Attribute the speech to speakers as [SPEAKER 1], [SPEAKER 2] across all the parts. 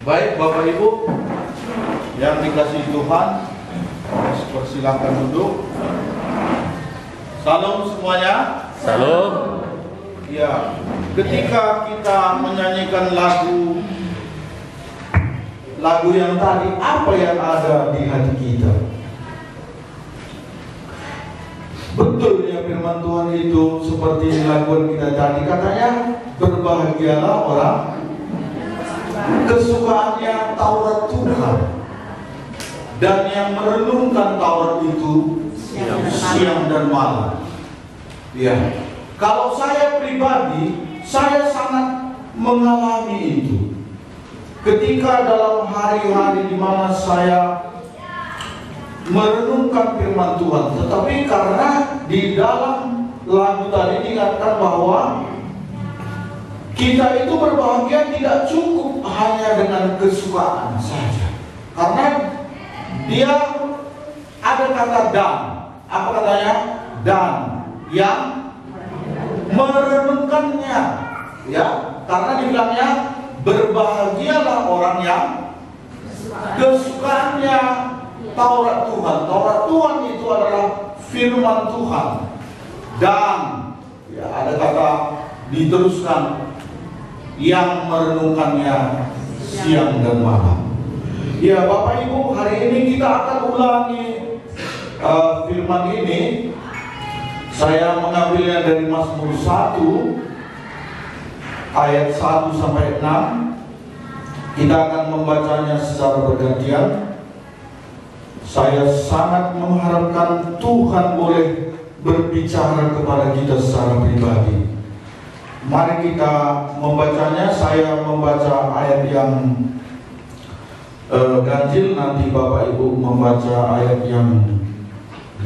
[SPEAKER 1] Baik Bapak Ibu yang dikasihi Tuhan, persilakan duduk. Salam semuanya.
[SPEAKER 2] Salam.
[SPEAKER 1] Ya, ketika kita menyanyikan lagu yang tadi, apa yang ada di hati kita? Betul ya, firman Tuhan itu seperti lagu kita tadi, katanya berbahagialah orang kesukaannya Taurat Tuhan, dan yang merenungkan Taurat itu siang dan malam. Ya, kalau saya pribadi, saya sangat mengalami itu. Ketika dalam hari-hari di mana saya merenungkan firman Tuhan, tetapi karena di dalam lagu tadi dikatakan bahwa kita itu berbahagia tidak cukup hanya dengan kesukaan saja, karena dia ada kata dan. Apa katanya? Dan yang merenungkannya, ya, karena dibilangnya berbahagialah orang yang kesukaannya Taurat Tuhan. Taurat Tuhan itu adalah firman Tuhan, dan ya, ada kata diteruskan yang merenungkannya siang dan malam. Ya Bapak Ibu, hari ini kita akan ulangi firman ini. Saya mengambilnya dari Mazmur 1 ayat 1 sampai 6. Kita akan membacanya secara bergantian. Saya sangat mengharapkan Tuhan boleh berbicara kepada kita secara pribadi. Mari kita membacanya. Saya membaca ayat yang ganjil, nanti Bapak Ibu membaca ayat yang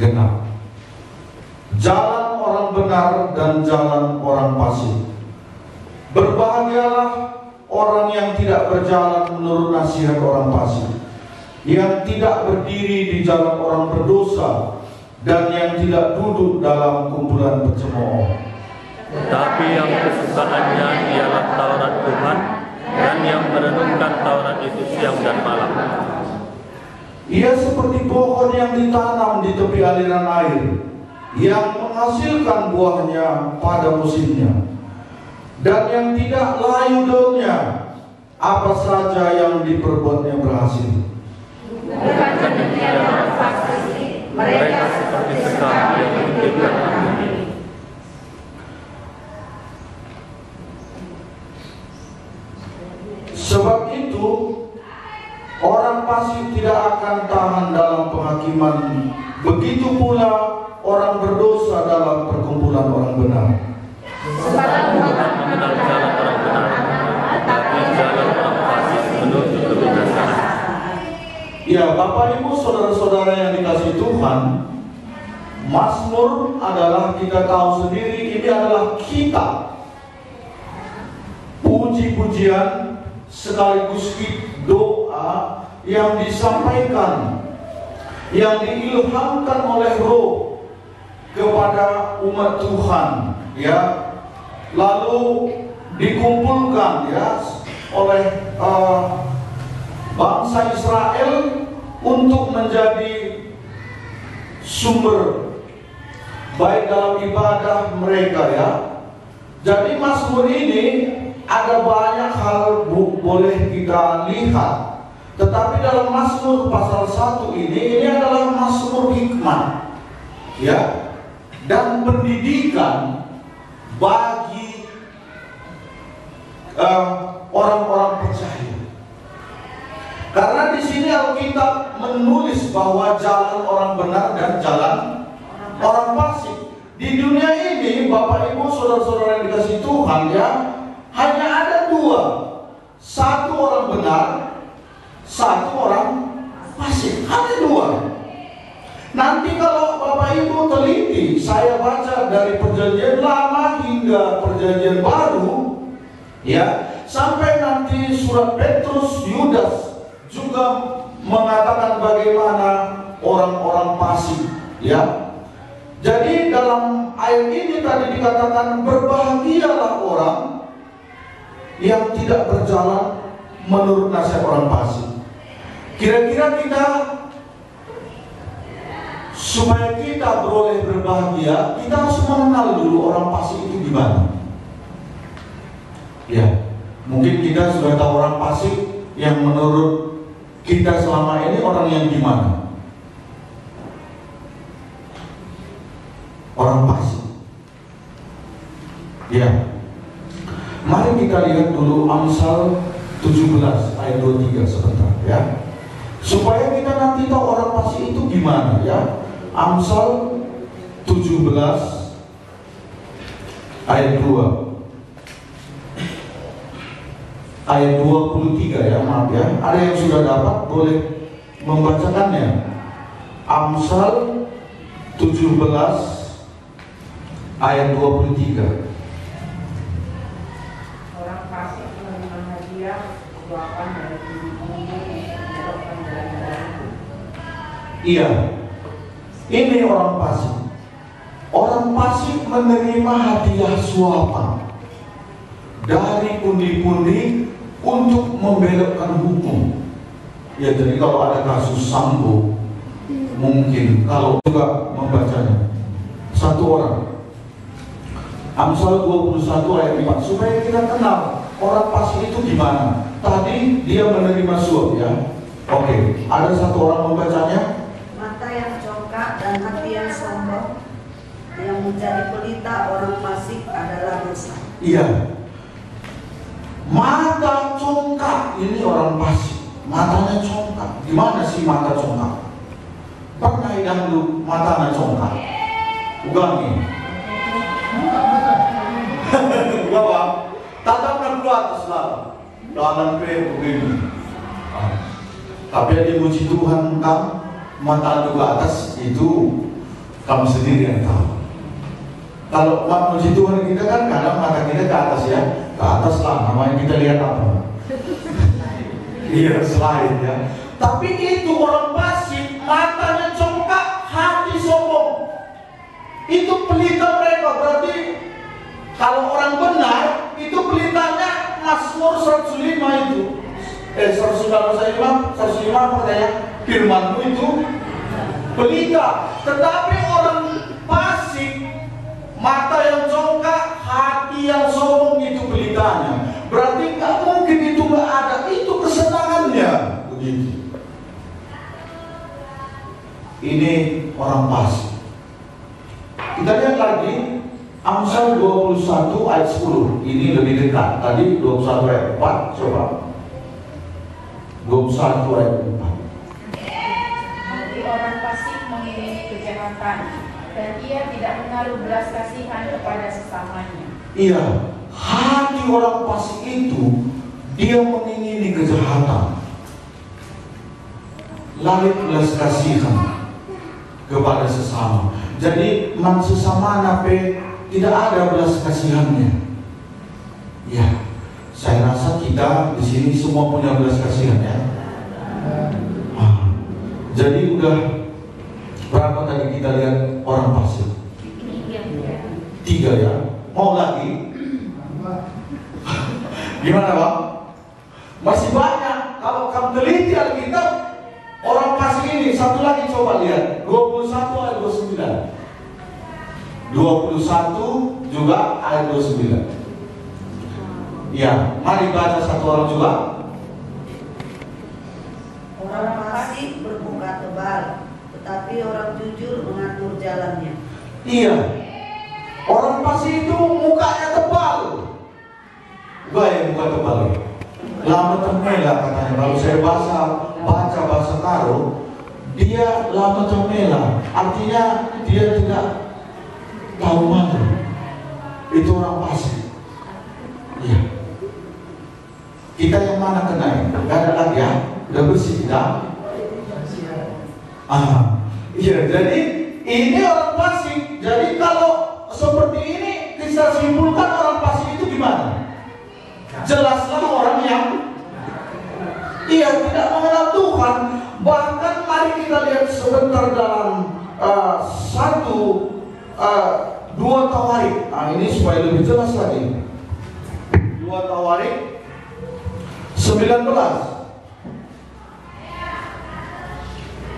[SPEAKER 1] genap. Jalan orang benar dan jalan orang fasik. Berbahagialah orang yang tidak berjalan menurut nasihat orang fasik, yang tidak berdiri di jalan orang berdosa, dan yang tidak duduk dalam kumpulan pencemooh.
[SPEAKER 2] Tetapi yang kesukaannya ialah Taurat Tuhan, dan yang merenungkan Taurat itu siang dan malam.
[SPEAKER 1] Ia seperti pohon yang ditanam di tepi aliran air, yang menghasilkan buahnya pada musimnya, dan yang tidak layu daunnya. Apa saja yang diperbuatnya berhasil.
[SPEAKER 2] Mereka seperti sekam yang menitipkan angin.
[SPEAKER 1] Sebab itu orang fasik tidak akan tahan dalam penghakiman, begitu pula orang berdosa dalam perkumpulan orang benar.
[SPEAKER 2] Sebab Tuhan mengenal jalan orang benar, tetapi jalan orang fasik menuju kebinasaan.
[SPEAKER 1] Ya Bapak Ibu saudara-saudara yang dikasihi Tuhan, Mazmur adalah, kita tahu sendiri, ini adalah kitab puji-pujian sekaligus doa yang disampaikan, yang diilhamkan oleh Roh kepada umat Tuhan, ya, lalu dikumpulkan, ya, oleh bangsa Israel untuk menjadi sumber baik dalam ibadah mereka, ya. Jadi Mazmur ini ada banyak hal boleh kita lihat, tetapi dalam Mazmur pasal 1 ini adalah Mazmur hikmat, ya, dan pendidikan bagi orang-orang percaya. Karena di sini Alkitab menulis bahwa jalan orang benar dan jalan orang fasik. Di dunia ini Bapak Ibu saudara-saudara yang dikasihi Tuhan, ya, hanya ada dua, satu orang benar, satu orang fasik. Ada dua. Nanti kalau Bapak Ibu teliti, saya baca dari perjanjian lama hingga perjanjian baru, ya, sampai nanti surat Petrus, Yudas juga mengatakan bagaimana orang-orang fasik, ya. Jadi dalam ayat ini tadi dikatakan berbahagialah orang yang tidak berjalan menurut nasihat orang fasik. Kira-kira kita, supaya kita beroleh berbahagia, kita harus mengenal dulu orang fasik itu gimana. Ya, mungkin kita sudah tahu orang fasik yang menurut kita selama ini orang yang gimana. Orang fasik. Ya. Mari kita lihat dulu Amsal 17 ayat 23 sebentar ya. Supaya kita nanti tahu orang fasik itu gimana ya. Amsal 17 ayat 2. Ayat 23 ya, maaf ya. Ada yang sudah dapat boleh membacakannya. Amsal 17 ayat 23.
[SPEAKER 3] Orang fasik menerima hadiah suapan dari bumi menyebabkan jalan-jalan.
[SPEAKER 1] Iya, ini orang fasik. Orang fasik menerima hadiah suapan dari pundi-pundi untuk membelokkan hukum. Ya, jadi kalau ada kasus Sambo, mungkin kalau juga membacanya satu orang. Amsal 21 ayat 4, supaya kita kenal orang fasik itu gimana. Tadi dia menerima suap ya. Oke, ada satu orang membacanya.
[SPEAKER 4] Mata yang congkak dan hati yang sombong, yang menjadi pelita orang fasik adalah dosa.
[SPEAKER 1] Iya. Mata congkak, ini orang fasik. Matanya congkak. Gimana sih mata congkak? Pernah hidang lu matanya congkak? Ugangi. Bawa, tatapkan ke atas lah. Dalam krim begini. Tapi yang dimuji Tuhan kamu, mata lu ke atas itu kamu sendiri yang tahu. Kalau memuji Tuhan kita kan kadang mata kita ke atas ya, ke atas lah. Namanya kita lihat apa? Iya, selain ya. Tapi itu orang fasik, matanya congkak, hati sombong. Itu pelita mereka. Berarti kalau orang benar, itu pelitanya Mazmur 105 itu. 105 katanya, firmanmu itu pelita. Tetapi orang fasik, mata yang congkak, hati yang sombong, itu pelitanya. Berarti nggak mungkin itu nggak ada, itu kesenangannya. Begitu. Ini orang fasik. Kita lihat lagi Amsal 21 ayat 10. Ini lebih dekat. Tadi 21 ayat 4. Coba 21 ayat 4.
[SPEAKER 3] Hati orang fasik mengingini kejahatan, dan ia tidak menaruh belas kasihan kepada sesamanya.
[SPEAKER 1] Iya, hati orang fasik itu dia mengingini kejahatan, lalu belas kasihan kepada sesama. Jadi man sesama nape tidak ada belas kasihannya. Ya, saya rasa kita di sini semua punya belas kasihan ya. Jadi udah berapa tadi kita lihat orang fasik? 3 ya. Mau lagi? Gimana Bang? Masih banyak. Kalau kamu teliti Alkitab, orang fasik ini satu lagi coba lihat 21 ayat 29. 21 juga ayat 29. Ya, mari baca satu orang juga.
[SPEAKER 4] Orang fasik bermuka tebal, tetapi orang jujur mengatur jalannya.
[SPEAKER 1] Iya, orang fasik itu mukanya tebal. Baik, muka tebal. Lama termela katanya. Kalau saya baca bahasa Karo, dia lama termela. Artinya dia tidak tahu malu. Itu orang fasik. Iya. Kita yang mana kena? Gak ada lagi ya? Udah bersih kita? Iya. Jadi ini orang fasik. Jadi kalau seperti ini kita simpulkan orang fasik itu gimana? Jelaslah orang yang tidak mengenal Tuhan. Bahkan mari kita lihat sebentar dalam 2 Tawarik. Ini supaya lebih jelas lagi. 2 Tawarik 1 19.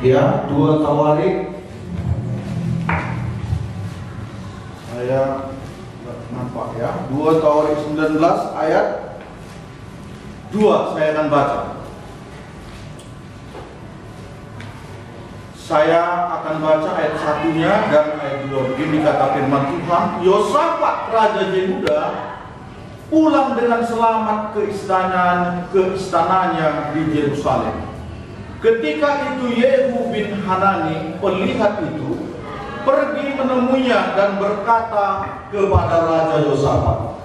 [SPEAKER 1] Ya, 2 Tawarik. Saya nampak ya. 2 Tawarik 19 ayat 2 saya akan baca. Saya akan baca ayat 1-nya dan ayat 2. Begini kata firman Tuhan, Yosafat Raja Yehuda pulang dengan selamat ke istananya di Yerusalem. Ketika itu Yehu bin Hanani pelihat itu pergi menemuinya dan berkata kepada Raja Yosafat,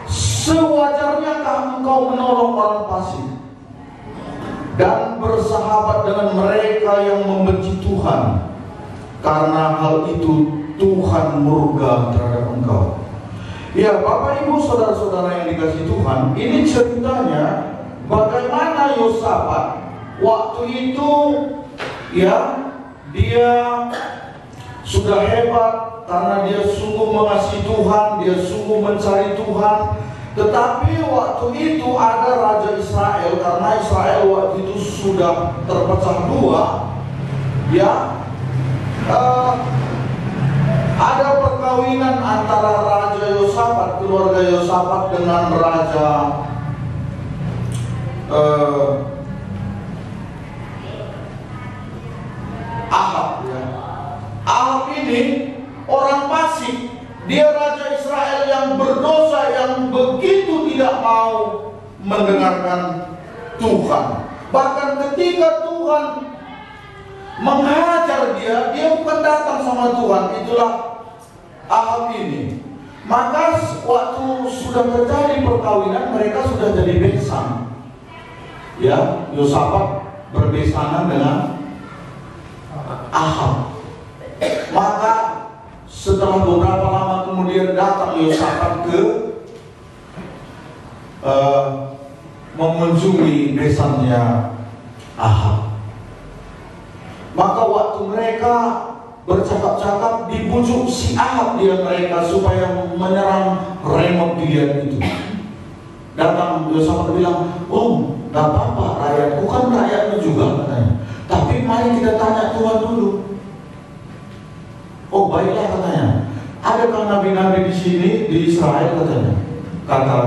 [SPEAKER 1] sewajarnyakah engkau menolong orang fasik dan bersahabat dengan mereka yang membenci Tuhan, karena hal itu Tuhan murka terhadap engkau. Ya, Bapak Ibu saudara-saudara yang dikasihi Tuhan, ini ceritanya bagaimana Yosafat waktu itu, ya, dia sudah hebat karena dia sungguh mengasihi Tuhan, dia sungguh mencari Tuhan. Tetapi waktu itu ada Raja Israel, karena Israel waktu itu sudah terpecah dua, ya. Ada perkawinan antara Raja Yosafat, keluarga Yosafat dengan Raja Ahab, ya. Ahab ini orang fasik, dia Raja Israel yang berdosa, yang begitu tidak mau mendengarkan Tuhan. Bahkan ketika Tuhan menghajar dia bukan datang sama Tuhan. Itulah Ahab ini. Maka waktu sudah terjadi perkawinan, mereka sudah jadi besan. Ya, Yosafat berbesanan dengan Ahab. Maka setelah beberapa lama kemudian datang Yosafat ke mengunjungi besannya Ahab. Maka waktu mereka bercakap-cakap, dibujuk si Ahab dia mereka supaya menyerang Ramot Gilead itu. Datang Yosafat bilang, gak apa-apa, rakyatku kan rakyatmu juga katanya. Tapi mari kita tanya Tuhan dulu. Oh baiklah katanya. Adakah nabi-nabi di sini di Israel katanya? Kata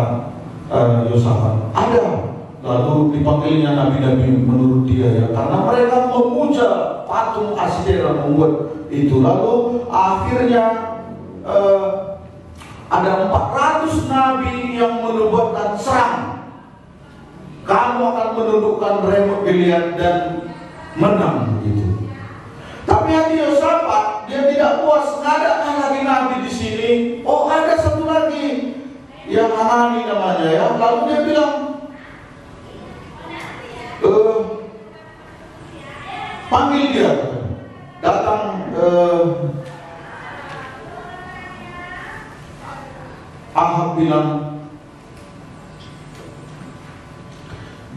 [SPEAKER 1] Yosafat. Ada. Lalu dipanggilnya nabi-nabi menurut dia, ya, karena mereka memuja patung Asyera membuat itu. Lalu akhirnya ada 400 nabi yang menubuatkan serang. Kamu akan menundukkan Ramot Gilead dan menang begitu. Tapi hati Yosafat, dia tidak puas. Nggak ada lagi nabi di sini. Oh ada satu lagi yang Hanani namanya, ya. Lalu dia bilang, panggil dia. Datang Ahab bilang,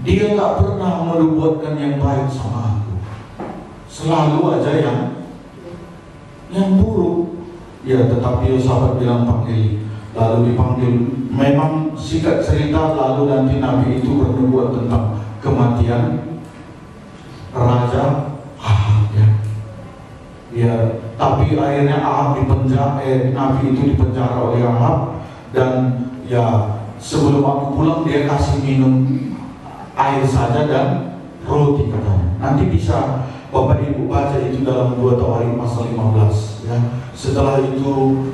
[SPEAKER 1] dia nggak pernah menubuatkan yang baik sama aku, selalu aja yang buruk. Ya, tetapi Yosafat bilang panggil. Lalu dipanggil. Memang singkat cerita, lalu nanti nabi itu bernubuat tentang kematian Raja Ahab, ya. Ya, tapi akhirnya Ahab dipenjara, nabi itu dipenjara oleh Ahab. Dan ya, sebelum aku pulang dia kasih minum air saja dan roti katanya. Nanti bisa Bapak Ibu baca itu dalam 2 Tawarik pasal 15, ya. Setelah itu,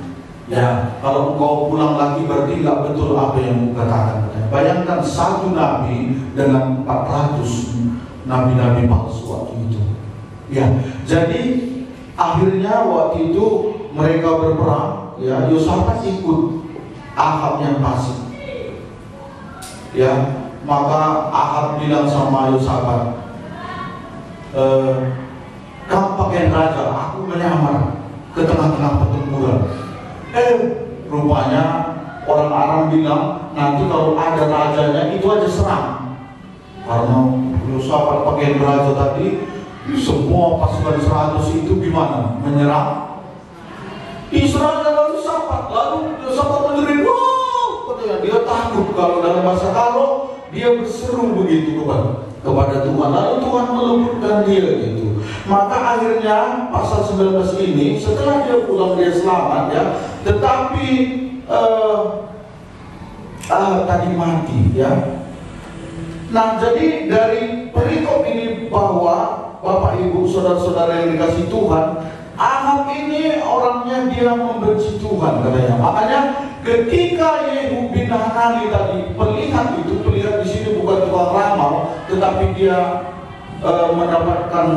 [SPEAKER 1] ya, kalau engkau pulang lagi berarti nggak betul apa yang katakan katanya. Bayangkan satu nabi dengan 400 nabi-nabi palsu waktu itu. Ya, jadi akhirnya waktu itu mereka berperang, ya. Yosafat ikut Ahab yang fasik, ya. Maka Ahab bilang sama Yosafat, kamu pakaian raja, aku menyamar ke tengah-tengah pertempuran. Rupanya orang Aram bilang, nanti kalau ada rajanya itu aja serang. Karena Yosafat pakaian raja tadi, semua pasukan 100 itu gimana? Menyerang Israel lalu Yosafat. Lalu Yosafat menjerit, wow, katanya dia takut. Kalau dalam bahasa kalau dia berseru begitu kepada Tuhan, lalu Tuhan meluputkan dia gitu. Maka akhirnya pasal 19 ini setelah dia pulang dia selamat ya, tetapi tadi mati ya. Nah, jadi dari perikop ini bahwa Bapak Ibu saudara-saudara yang dikasih Tuhan, Ahab ini orangnya dia membenci Tuhan katanya. Makanya ketika Yehu bin Hanani tadi melihat itu, terlihat di sini bukan tukang ramal, tetapi dia mendapatkan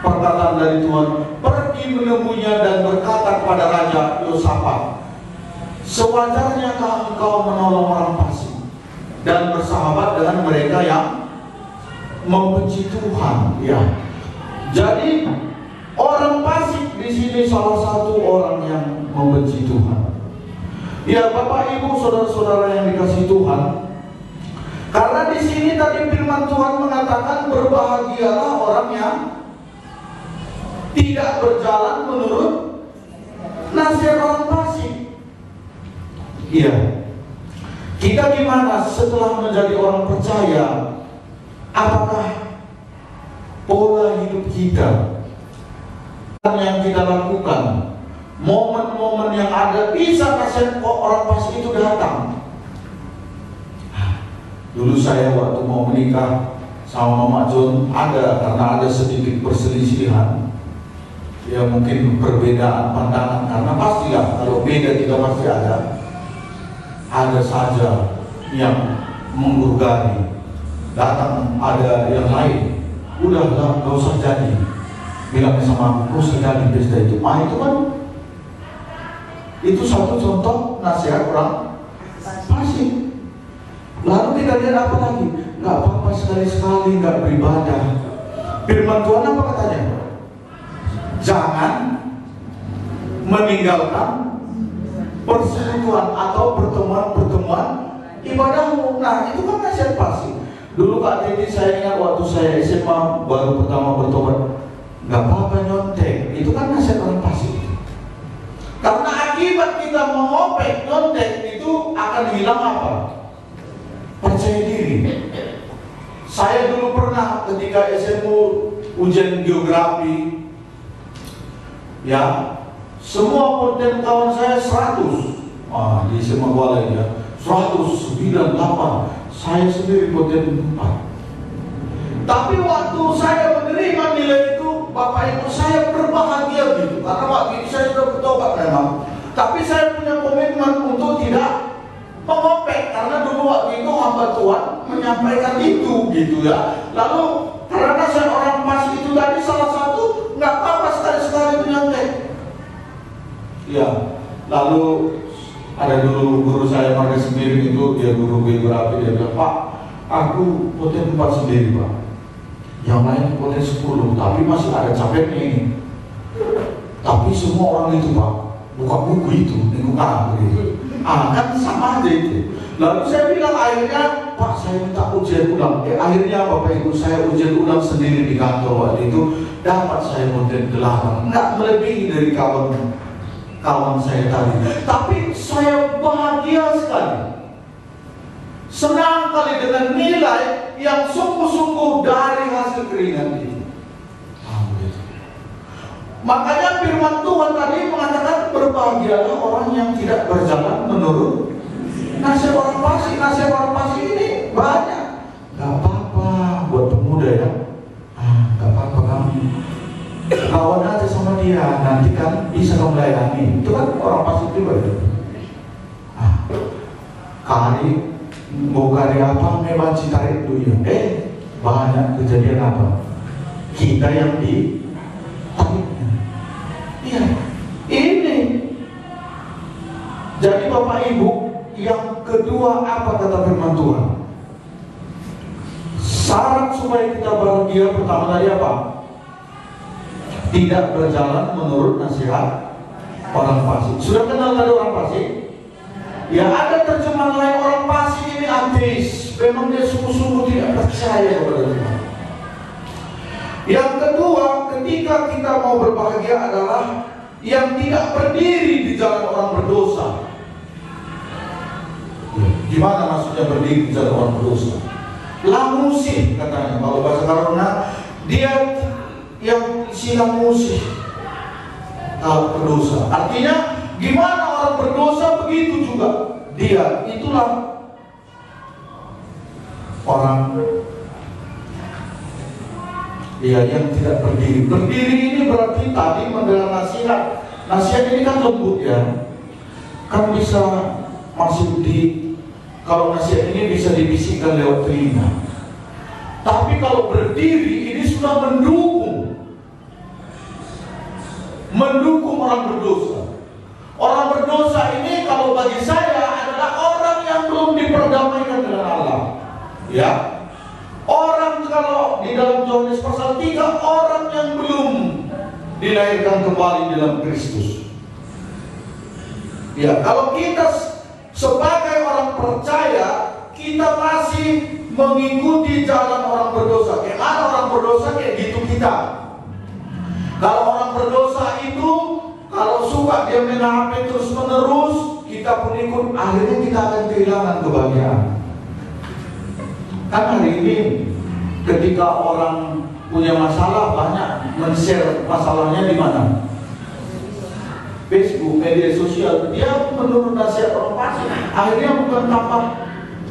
[SPEAKER 1] perkataan dari Tuhan, pergi menemuinya dan berkata kepada Raja Yosafat, sewajarnyakah engkau menolong orang fasik dan bersahabat dengan mereka yang membenci Tuhan? Ya, jadi orang fasik di sini salah satu orang yang membenci Tuhan. Ya, Bapak Ibu saudara-saudara yang dikasihi Tuhan, karena di sini tadi firman Tuhan mengatakan berbahagialah orang yang tidak berjalan menurut nasihat orang fasik. Iya. Kita gimana setelah menjadi orang percaya? Apakah pola hidup kita yang kita lakukan, momen-momen yang ada, bisa nasihat orang fasik itu datang? Dulu saya waktu mau menikah sama Mama John, karena ada sedikit perselisihan, ya mungkin perbedaan pandangan, karena pastilah kalau beda kita pasti ada saja yang menggurgari, datang ada yang lain, udah gak usah jadi, bilang sama aku, gak usah jadi pesta itu. Itu kan itu satu contoh nasihat orang fasik. Lalu kita lihat apa lagi? Gak apa-apa sekali-sekali gak beribadah. Firman Tuhan apa katanya? Jangan meninggalkan persekutuan atau pertemuan-pertemuan ibadahmu. Nah, itu kan nasihat fasik. Dulu Kak Teddy, saya ingat waktu saya SMA baru pertama bertobat, gak apa-apa nyontek. Itu kan nasihat orang fasik. Karena akibat kita mengopek nyontek itu akan hilang apa? Percaya diri. Saya dulu pernah ketika SMU ujian geografi, ya, semua konten kawan saya 100. Di SMA Kuala ya, 198. Saya sendiri konten 4. Tapi waktu saya menerima nilai itu, Bapak Ibu, saya berbahagia gitu. Karena waktu itu saya sudah bertobat memang. Tapi saya punya komitmen untuk tidak mengopek, karena dulu waktu itu hamba Tuhan menyampaikan itu gitu ya. Lalu karena saya orang fasik itu tadi salah satu, nggak apa-apa sekali-sekali menyontek. Ya, lalu ada dulu guru saya pakai sendiri itu, dia guru geografi, dia bilang, Pak, aku poten 4 sendiri Pak, yang lain poten 10, tapi masih ada capeknya ini. Tapi semua orang itu Pak, buka buku itu, buka begitu. Kan sama aja itu. Lalu saya bilang akhirnya, Pak, saya minta ujian ulang. Akhirnya Bapak Ibu, saya ujian ulang sendiri di kantor waktu itu, dapat saya poten 8, nggak melebihi dari kawan saya tadi. Tapi saya bahagia sekali, senang kali dengan nilai yang sungguh-sungguh dari hasil keringat itu. Makanya firman Tuhan tadi mengatakan berbahagialah orang yang tidak berjalan menurut nasihat orang fasik. Nasihat orang fasik ini banyak. Gak apa-apa buat pemuda ya. Gak apa-apa kamu kawan aja sama dia, nanti kan bisa kamu layani. Itu kan orang fasik juga itu. Kari mau kari apa? Memang citarik dulu ya. Banyak kejadian apa? Kita yang di iya, ini. Jadi Bapak Ibu, yang kedua apa kata firman Tuhan? Syarat supaya kita bahagia pertama tadi apa? Tidak berjalan menurut nasihat orang fasik. Sudah kenal tadi orang fasik? Ya, ada terjemahan lain, orang fasik ini ateis. Memang dia sungguh-sungguh tidak percaya kepada Tuhan. Yang kedua, ketika kita mau berbahagia adalah yang tidak berdiri di jalan orang berdosa. Gimana maksudnya berdiri di jalan orang berdosa? Lamusih katanya, kalau bahasa Karuna dia yang isi lamusih berdosa. Artinya gimana orang berdosa begitu juga dia, itulah orang yang tidak berdiri. Berdiri ini berarti tadi mendengar nasihat. Nasihat ini kan lembut ya, kan bisa masuk kalau nasihat ini bisa dibisikkan lewat telinga. Tapi kalau berdiri ini sudah mendukung orang berdosa. Orang berdosa ini kalau bagi saya adalah orang yang belum diperdamaikan dengan Allah. Ya, orang kalau di dalam Yohanes pasal 3, orang yang belum dilahirkan kembali dalam Kristus. Ya, kalau kita sebagai orang percaya, kita masih mengikuti jalan orang berdosa. Gimana orang berdosa kayak gitu kita. Kalau orang berdosa itu, kalau suka dia main HP terus menerus, kita pun ikut, akhirnya kita akan kehilangan kebahagiaan. Kan hari ini ketika orang punya masalah, banyak men-share masalahnya di mana? Facebook, media sosial. Dia menurut nasihat orang fasik, akhirnya bukan tambah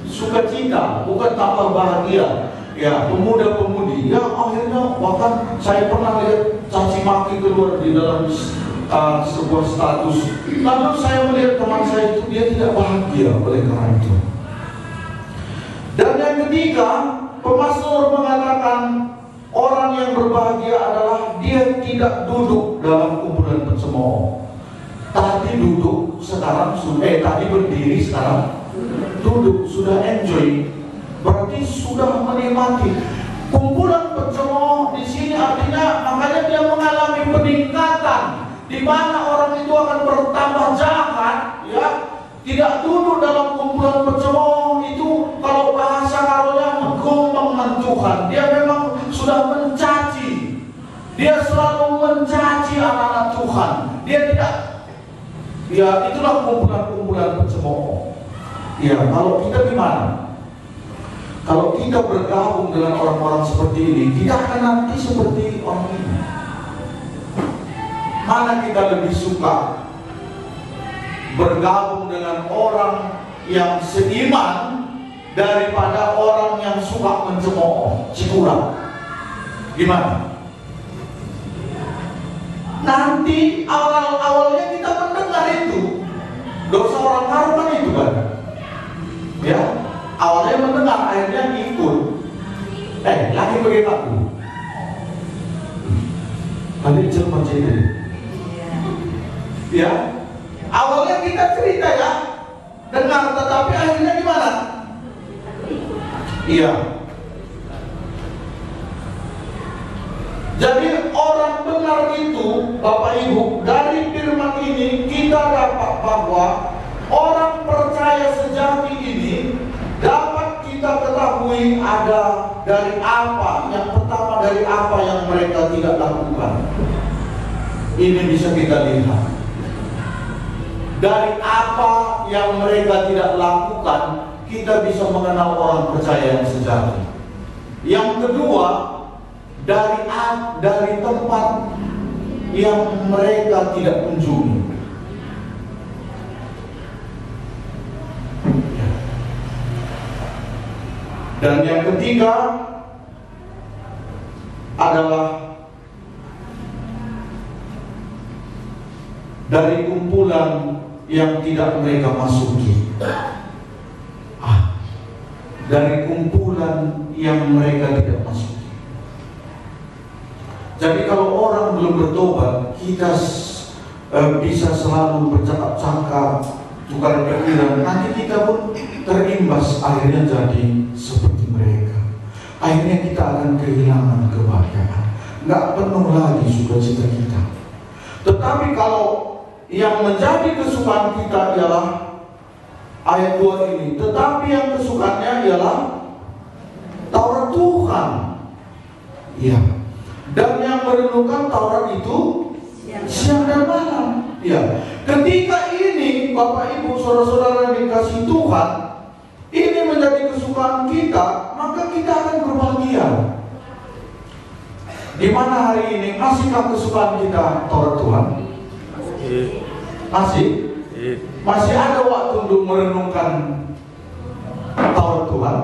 [SPEAKER 1] sukacita, bukan tambah bahagia. Ya, pemuda-pemudi, ya akhirnya bahkan saya pernah lihat caci maki keluar di dalam sebuah status. Lalu saya melihat teman saya itu dia tidak bahagia oleh karena itu. Dan yang ketiga, pemazmur mengatakan orang yang berbahagia adalah dia tidak duduk dalam kumpulan pencemooh. Tadi duduk, sekarang tadi berdiri, sekarang duduk, sudah enjoy. Berarti sudah menikmati. Kumpulan pencemooh di sini artinya makanya dia mengalami peningkatan, di mana orang itu akan bertambah jahat, ya. Tidak duduk dalam kumpulan pencemooh itu, kalau bahasa karunya menggombang Tuhan. Dia memang sudah mencaci. Dia selalu mencaci anak-anak Tuhan. Dia tidak. Ya, itulah kumpulan-kumpulan pencemooh. Ya, kalau kita gimana? Kalau kita bergabung dengan orang-orang seperti ini, kita akan nanti seperti orang ini. Mana kita lebih suka bergabung dengan orang yang seiman daripada orang yang suka mencemooh, cikurang? Gimana? Nanti awalnya kita mendengar itu dosa orang haruman itu kan, ya. Awalnya mendengar, akhirnya ikut. Lagi bagaimana aku? Balik cermat jadi. Ya, awalnya kita cerita ya, dengar, tetapi akhirnya gimana? Iya. Jadi orang benar itu, Bapak Ibu, dari firman ini kita dapat bahwa orang percaya sejati ini dapat kita ketahui ada dari apa. Yang pertama, dari apa yang mereka tidak lakukan. Ini bisa kita lihat. Dari apa yang mereka tidak lakukan, kita bisa mengenal orang percaya yang sejati. Yang kedua, dari tempat yang mereka tidak kunjungi. Dan yang ketiga adalah dari kumpulan yang tidak mereka masuki. Dari kumpulan yang mereka tidak masuki. Jadi kalau orang belum bertobat, kita bisa selalu bercakap-cakap, tukar pikiran, nanti kita pun terimbas, akhirnya jadi seperti mereka. Akhirnya kita akan kehilangan kebahagiaan, nggak penuh lagi sukacita kita. Tetapi kalau yang menjadi kesukaan kita ialah ayat 2 ini, tetapi yang kesukaannya ialah Taurat Tuhan. Ya. Dan yang merenungkan Taurat itu siang dan malam. Ya. Ketika ini Bapak Ibu saudara-saudara yang dikasihi Tuhan, kesukaan kita, maka kita akan berbahagia. Di mana hari ini masihkah kesukaan kita Taurat Tuhan? Masih? Masih ada waktu untuk merenungkan Taurat Tuhan?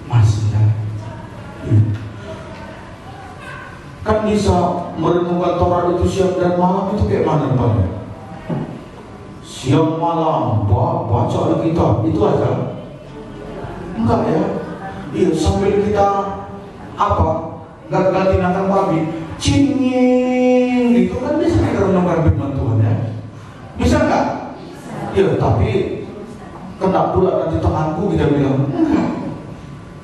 [SPEAKER 1] Masih ya. Kan bisa merenungkan Taurat itu siang dan malam, itu kayak mana Pak? Siang malam baca Alkitab itu aja? Enggak ya? Iya, sambil kita ganti nakal babi, cinging gitu kan bisa kita renungkan firman Tuhan ya? Bisa nggak? Iya, tapi kena pula nanti tanganku kita bilang enggak.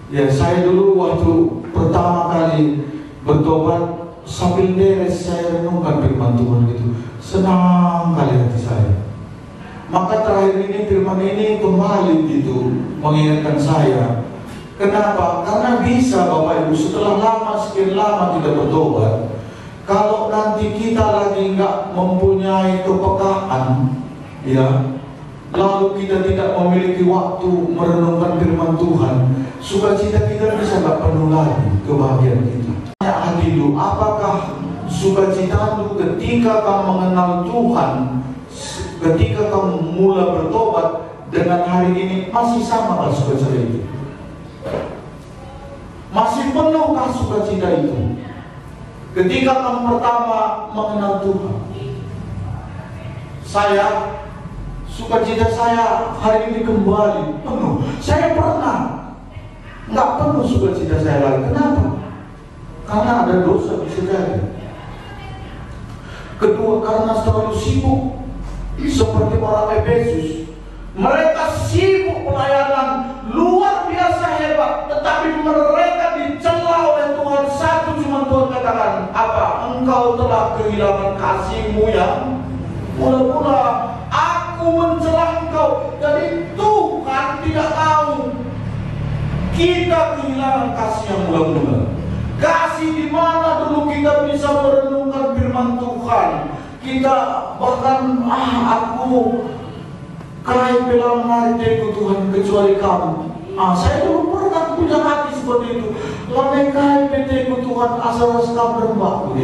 [SPEAKER 1] Ya, saya dulu waktu pertama kali bertobat sambil beres saya renungkan firman Tuhan gitu, senang kali hati saya. Maka terakhir ini firman ini kembali gitu mengingatkan saya. Kenapa? Karena bisa Bapak Ibu, setelah sekian lama kita bertobat, kalau nanti kita lagi nggak mempunyai kepekaan, ya, lalu kita tidak memiliki waktu merenungkan firman Tuhan, sukacita kita bisa nggak penuh lagi kebahagiaan kita. Tanya hati lu, apakah sukacitamu ketika kamu mengenal Tuhan, ketika kamu mulai bertobat dengan hari ini masih sama kan sukacita itu? Masih penuhkah sukacita itu ketika kamu pertama mengenal Tuhan? Saya, sukacita saya hari ini kembali penuh. Saya pernah nggak penuh sukacita saya lagi. Kenapa? Karena ada dosa bisa jadi. Kedua, karena terlalu sibuk seperti orang Efesus. Mereka sibuk pelayanan luar biasa hebat, tetapi mereka dicela oleh Tuhan. Satu cuma Tuhan katakan, apa? Engkau telah kehilangan kasihmu yang mula-mula. Aku mencela engkau. Jadi Tuhan tidak tahu kita kehilangan kasih yang mula-mula. Kasih di mana dulu kita bisa merenungkan firman Tuhan. Kita bahkan aku kaya bilang menarik Tuhan kecuali kamu. Saya dulu pernah punya hati seperti itu. Menekai peteku Tuhan asal sekam berembak.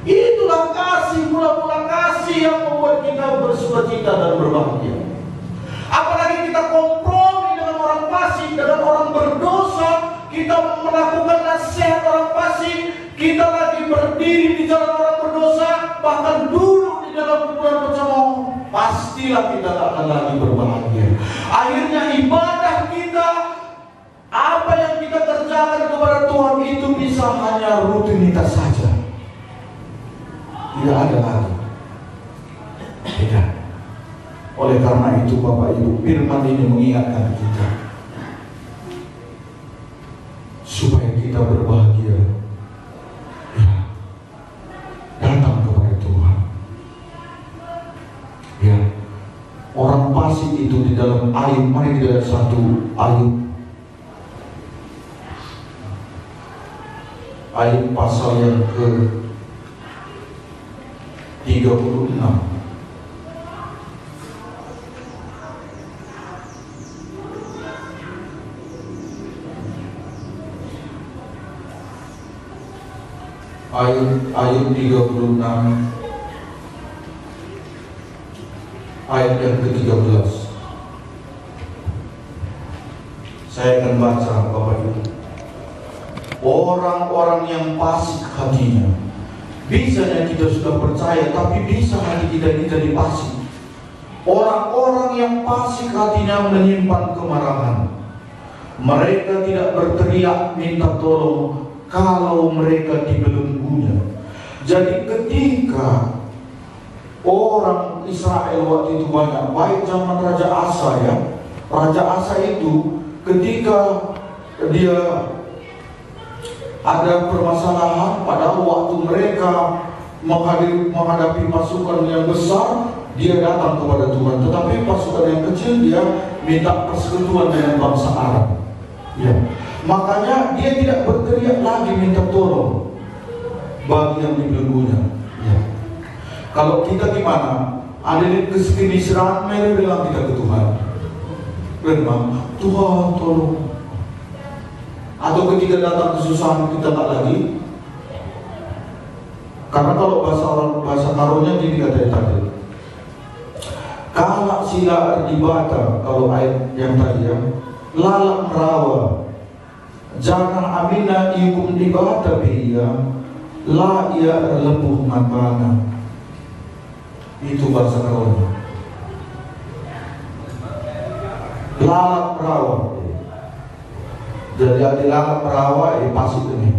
[SPEAKER 1] Itulah kasih, mula-mula kasih yang membuat kita bersukacita dan berbahagia. Apalagi kita kompromi dengan orang fasik, dengan orang berdosa, kita melakukan nasihat orang fasik, kita lagi berdiri di jalan orang berdosa, bahkan duduk di dalam kumpulan bersama, pastilah kita tak akan lagi berbahagia. Akhirnya ibadah kita, apa yang kita kerjakan kepada Tuhan itu bisa hanya rutinitas saja. Tidak ada lagi. Tidak. Oleh karena itu Bapak Ibu, firman ini mengingatkan kita supaya kita berbahagia. Ya, datang kepada Tuhan. Ya, orang fasik itu di dalam Ayub, mari kita lihat satu Ayub pasal yang ke 36. Ayub 36 ayat yang ke-13. Saya akan baca Bapak Ibu. Orang-orang yang fasik hatinya, bisanya kita sudah percaya, tapi bisa hati kita ini jadi fasik. Orang-orang yang fasik hatinya menyimpan kemarahan. Mereka tidak berteriak minta tolong kalau mereka dibelenggunya. Jadi ketika orang Israel waktu itu banyak, baik zaman Raja Asa ya, Raja Asa itu ketika dia ada permasalahan, padahal waktu mereka menghadapi pasukan yang besar, dia datang kepada Tuhan. Tetapi pasukan yang kecil dia minta persekutuan dengan bangsa Arab. Ya, makanya dia tidak berteriak lagi minta tolong bagi yang dibelenggunya. Ya. Kalau kita gimana? Ada di kesekinisran, mari bilang kita ke Tuhan. Tuhan tolong. Atau ketika datang kesusahan kita nggak lagi? Karena kalau bahasa karunya gini katanya tadi, kalau sila dibata, kalau ayat yang tadi ya, lalang rawa, jangan amina ikum dibata biya, la ia lepuh matana. Itu bahasa karunya. Lalang rawa. Jadi ada lalang rawa, pasti ini.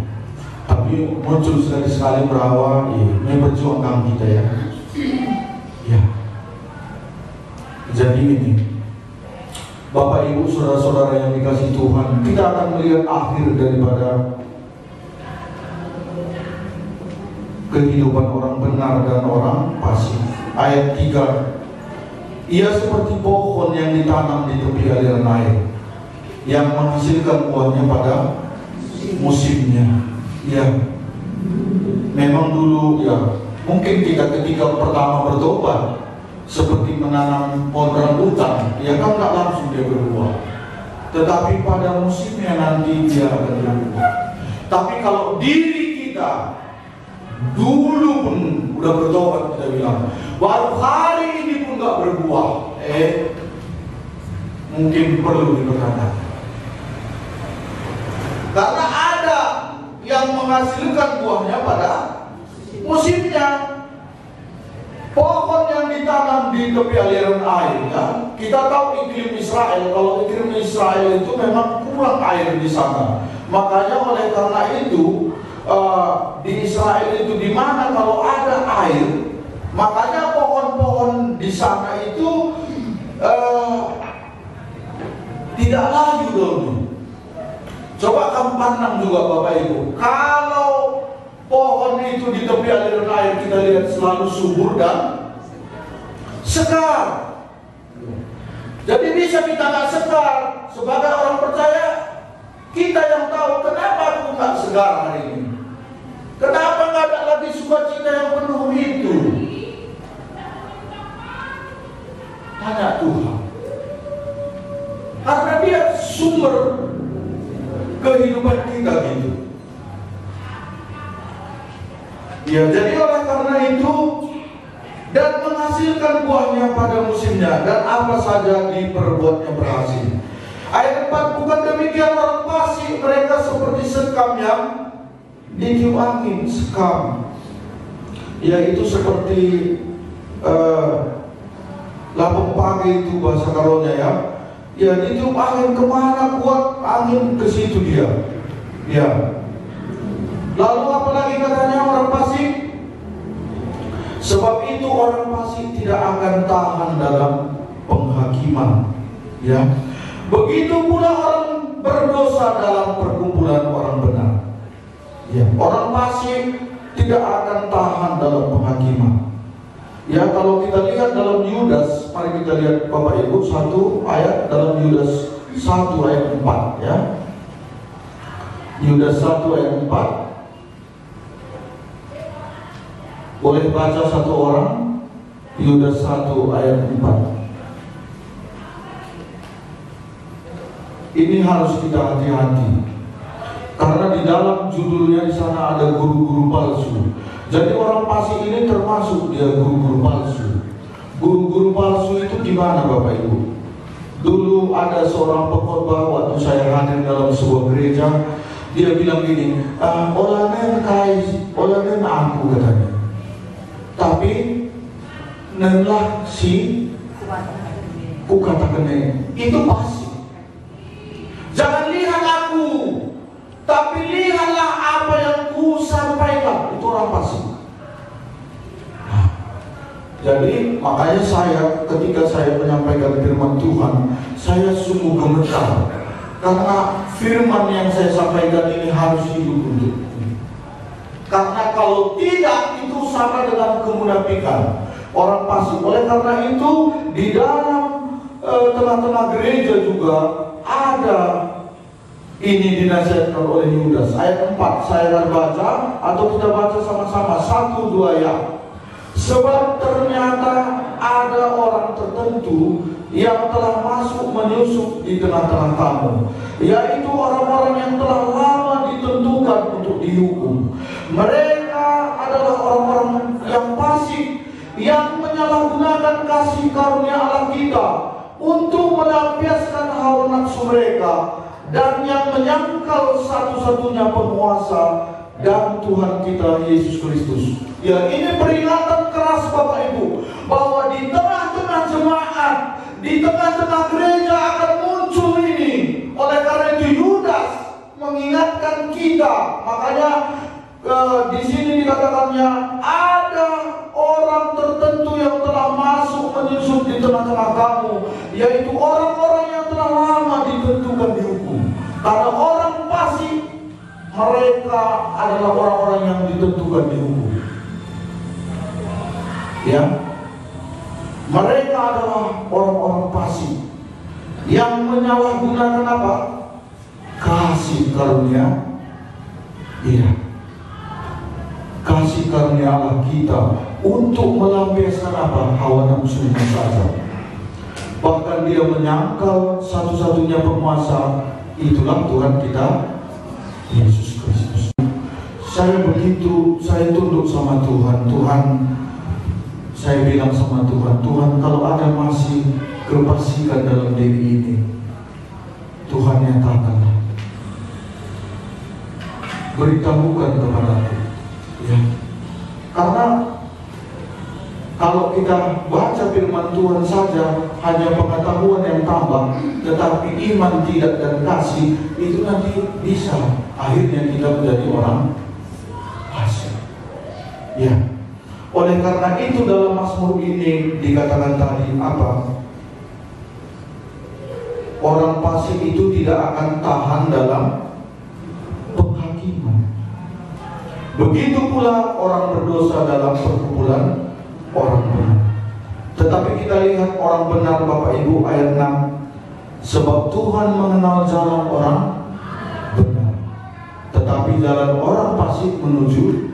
[SPEAKER 1] Tapi muncul sekali merawa, ini perjuangan kita ya. Ya. Jadi ini, Bapak Ibu saudara-saudara yang dikasih Tuhan, kita akan melihat akhir daripada kehidupan orang benar dan orang fasik. Ayat 3, ia seperti pohon yang ditanam di tepi aliran air, yang menghasilkan buahnya pada musimnya. Ya, memang dulu ya, mungkin kita ketika pertama bertobat seperti menanam pohon rambutan, ya kan nggak langsung dia berbuah, tetapi pada musimnya nanti dia akan berbuah. Tapi kalau diri kita dulu pun udah bertobat, kita bilang baru hari ini pun nggak berbuah, mungkin perlu diperhatikan, karena ada yang menghasilkan buahnya pada musimnya. Pohon yang ditanam di tepi aliran air, ya. Kita tahu iklim Israel, kalau iklim Israel itu memang kurang air di sana. Makanya oleh karena itu di Israel itu di mana kalau ada air, makanya pohon-pohon di sana itu tidak layu dulu. Coba kamu pandang juga Bapak Ibu, kalau pohon itu di tepi aliran air kita lihat selalu subur dan segar. Jadi bisa kita nggak segar sebagai orang percaya, kita yang tahu kenapa aku nggak segar hari ini, kenapa nggak ada lagi sukacita yang penuh itu. Tanya Tuhan, karena dia sumber kehidupan kita gitu. Ya, jadi oleh karena itu dan menghasilkan buahnya pada musimnya, dan apa saja diperbuatnya berhasil. Ayat 4, bukan demikian orang fasik, mereka seperti sekam yang ditiup angin. Sekam, yaitu seperti lapung pagi itu bahasa karonya ya. Ya, ditiup angin kemana kuat angin ke situ dia. Ya. Lalu apalagi katanya orang fasik? Sebab itu orang fasik tidak akan tahan dalam penghakiman. Ya. Begitu pula orang berdosa dalam perkumpulan orang benar. Ya. Orang fasik tidak akan tahan dalam penghakiman. Ya, kalau kita lihat dalam Yudas, mari kita lihat Bapak Ibu satu ayat dalam Yudas 1 ayat 4 ya. Yudas 1 ayat 4. Boleh baca satu orang? Yudas 1 ayat 4. Ini harus kita hati-hati, karena di dalam judulnya di sana ada guru-guru palsu. Jadi orang fasik ini termasuk dia guru-guru palsu. Guru-guru palsu itu di mana Bapak Ibu? Dulu ada seorang pengkhotbah waktu saya hadir dalam sebuah gereja, dia bilang gini, olanen aku katanya. Tapi nenlah si ku katakan itu pasti. Jangan lihat aku, tapi lihatlah apa yang ku sampaikan. Itu orang fasik. Jadi makanya saya ketika saya menyampaikan firman Tuhan, saya sungguh gemetar, karena firman yang saya sampaikan ini harus hidup untuk. Karena kalau tidak, itu sama dengan kemunafikan orang fasik. Oleh karena itu di dalam tengah-tengah gereja juga ada ini dinasihatkan oleh Yudas. Ayat 4 saya akan baca, atau kita baca sama-sama 1-2 ya. Sebab ternyata ada orang tertentu yang telah masuk menyusup di tengah-tengah kamu, yaitu orang-orang yang telah lama ditentukan untuk dihukum. Mereka adalah orang-orang yang fasik, yang menyalahgunakan kasih karunia Allah kita untuk melampiaskan hawa nafsu mereka, dan yang menyangkal satu-satunya penguasa dan Tuhan kita Yesus Kristus. Ya, ini peringatan keras Bapak Ibu, bahwa di tengah-tengah jemaat, di tengah-tengah gereja akan muncul ini. Oleh karena itu Yudas mengingatkan kita. Makanya di sini dikatakannya ada orang tertentu yang telah masuk menyusup di tengah-tengah kamu, yaitu orang-orang yang telah lama ditentukan dihukum. Karena orang fasik, mereka adalah orang-orang yang ditentukan dihukum. Ya, mereka adalah orang-orang fasik yang menyalahgunakan apa? Kasih karunia. Iya, kasih karunia Allah kita untuk melampiaskan apa? Hawa nafsunya saja. Bahkan dia menyangkal satu-satunya penguasa, itulah Tuhan kita Yesus Kristus. Saya tunduk sama Tuhan. Saya bilang sama Tuhan, Tuhan, kalau ada masih kefasikan dalam diri ini, Tuhan nyatakanlah, beritahukan kepadaku. Ya. Karena kalau kita baca firman Tuhan saja hanya pengetahuan yang tambah, tetapi iman tidak dan kasih, itu nanti bisa akhirnya kita menjadi orang fasik. Ya. Oleh karena itu dalam Mazmur ini dikatakan tadi apa? Orang fasik itu tidak akan tahan dalam penghakiman. Begitu pula orang berdosa dalam perkumpulan orang benar. Tetapi kita lihat orang benar Bapak Ibu ayat 6. Sebab Tuhan mengenal jalan orang benar, tetapi jalan orang fasik menuju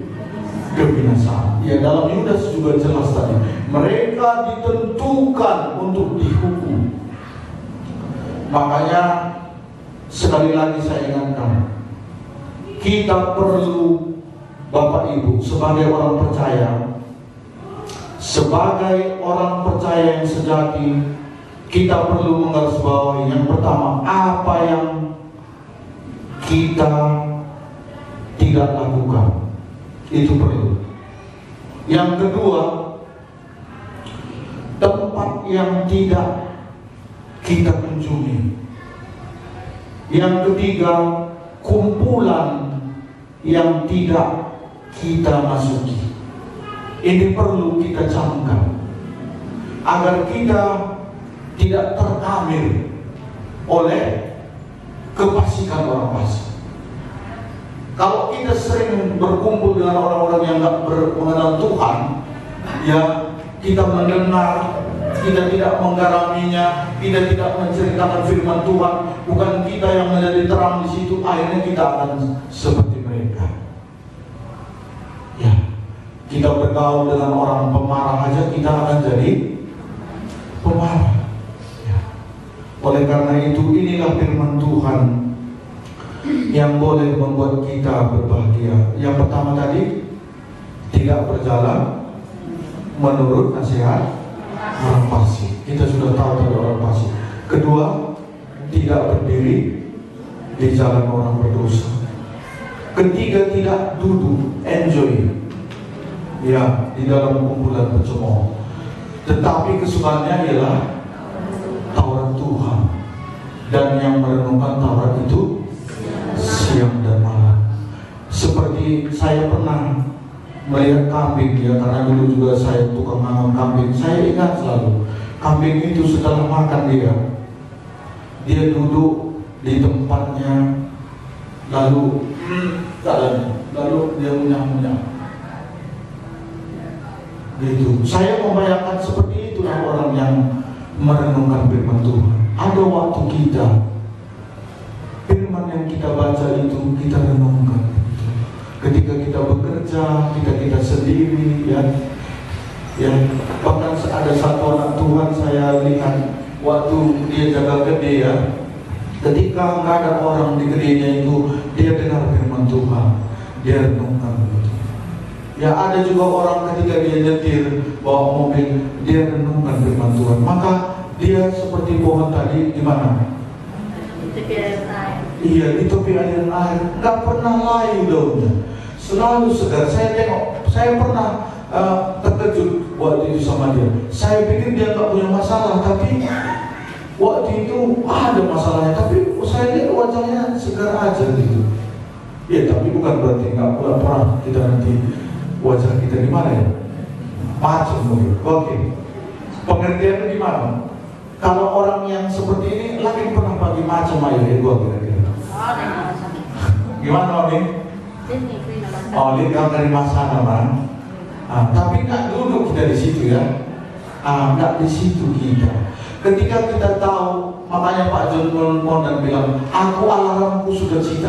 [SPEAKER 1] kebinasaan. Ya, dalam Yudas juga jelas tadi, mereka ditentukan untuk dihukum. Makanya sekali lagi saya ingatkan, kita perlu Bapak Ibu sebagai orang percaya, sebagai orang percaya yang sejati, kita perlu menggarisbawahi yang pertama, apa yang kita tidak lakukan, itu perlu. Yang kedua, tempat yang tidak kita kunjungi. Yang ketiga, kumpulan yang tidak kita masuki. Ini perlu kita camkan agar kita tidak terambil oleh kefasikan orang fasik. Kalau kita sering berkumpul dengan orang-orang yang tidak mengenal Tuhan, ya, kita mendengar, kita tidak menggaraminya, kita tidak menceritakan firman Tuhan, bukan kita yang menjadi terang di situ, akhirnya kita akan seperti mereka. Ya, kita bergaul dengan orang pemarah aja, kita akan jadi pemarah. Ya. Oleh karena itu, inilah firman Tuhan yang boleh membuat kita berbahagia. Yang pertama tadi, tidak berjalan menurut nasihat orang fasik. Kita sudah tahu tadi orang fasik. Kedua, tidak berdiri di jalan orang berdosa. Ketiga, tidak duduk, enjoy, ya, di dalam kumpulan pencemooh. Tetapi kesukaannya ialah Taurat Tuhan, dan yang merenungkan Taurat itu siang dan malam. Seperti saya pernah melihat kambing, ya, karena dulu juga saya tukang nanam kambing. Saya ingat selalu, kambing itu setelah makan dia duduk di tempatnya, lalu dia munyah-munyah. Gitu. Saya membayangkan seperti itulah orang yang merenungkan firman Tuhan. Ada waktu kita, firman yang kita baca itu kita renungkan. Ketika kita bekerja, kita sendiri, ya, bahkan ada satu anak Tuhan saya lihat waktu dia jaga gede ya, ketika nggak ada orang di gedenya itu, dia dengar firman Tuhan, dia renungkan begitu. Ya ada juga orang ketika dia nyetir bawa mobil, dia renungkan firman Tuhan, maka dia seperti pohon tadi di mana? Iya, di tepi aliran air, nggak pernah layu daunnya, selalu segar. Saya tengok, saya pernah terkejut waktu itu sama dia. Saya pikir dia nggak punya masalah, tapi waktu itu ada masalahnya. Tapi saya lihat wajahnya segar aja gitu. Ya, tapi bukan berarti nggak pernah kita nanti wajah kita gimana ya? Macam mungkin. Oke. Pengertiannya gimana? Kalau orang yang seperti ini lagi pernah bagi macam aja ya gua kira-kira. Gimana Mami? Oh, lihat dari masalah Bang. Tapi nggak duduk kita di situ ya. Nggak di situ kita. Ketika kita tahu, makanya Pak John Monan bilang, aku alarmku sudah cita.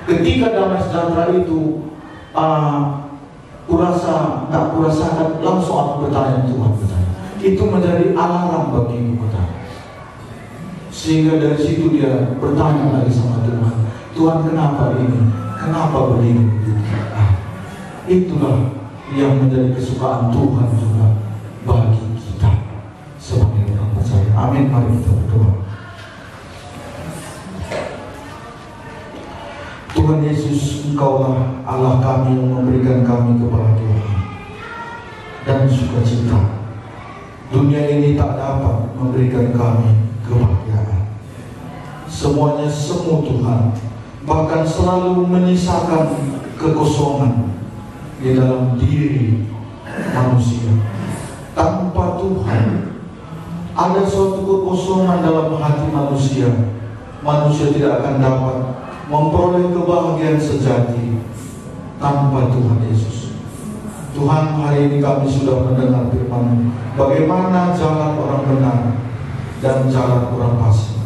[SPEAKER 1] Ketika damai sejahtera itu, kurasakan langsung aku bertanya Tuhan bertanya. Itu menjadi alarm bagiku bertanya. Sehingga dari situ dia bertanya lagi sama Tuhan. Tuhan kenapa ini? Kenapa begini? Itulah yang menjadi kesukaan Tuhan juga bagi kita sebagai orang percaya. Amin. Mari kita berdoa. Tuhan Yesus, Engkaulah Allah kami yang memberikan kami kebahagiaan dan sukacita. Dunia ini tak dapat memberikan kami kebahagiaan. Semuanya semu Tuhan, bahkan selalu menyisakan kekosongan di dalam diri manusia. Tanpa Tuhan, ada suatu kekosongan dalam hati manusia. Manusia tidak akan dapat memperoleh kebahagiaan sejati tanpa Tuhan Yesus. Tuhan, hari ini kami sudah mendengar firman-Mu, bagaimana jalan orang benar dan jalan orang fasik.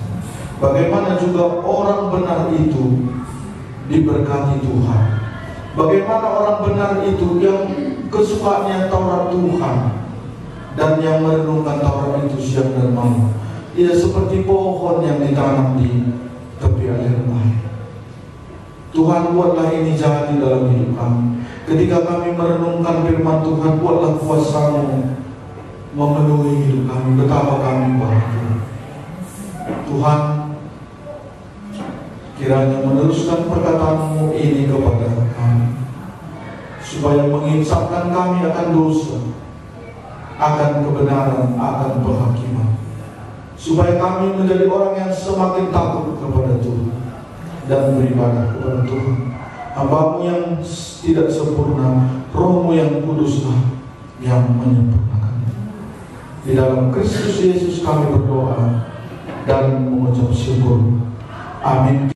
[SPEAKER 1] Bagaimana juga orang benar itu diberkati Tuhan. Bagaimana orang benar itu yang kesukaannya Taurat Tuhan dan yang merenungkan Taurat itu siang dan malam. Ia seperti pohon yang ditanam di tepi aliran air. Tuhan, buatlah ini jadi dalam hidup kami. Ketika kami merenungkan firman Tuhan, buatlah kuasa-Mu memenuhi hidup kami. Betapa kami bahagia. Tuhan, kiranya meneruskan perkataan-Mu ini kepada kami, supaya menginsapkan kami akan dosa, akan kebenaran, akan penghakiman, supaya kami menjadi orang yang semakin takut kepada Tuhan dan beribadah kepada Tuhan. Hamba-Mu yang tidak sempurna, Roh-Mu yang kuduslah yang menyempurnakan. Di dalam Kristus Yesus kami berdoa dan mengucap syukur. Amin.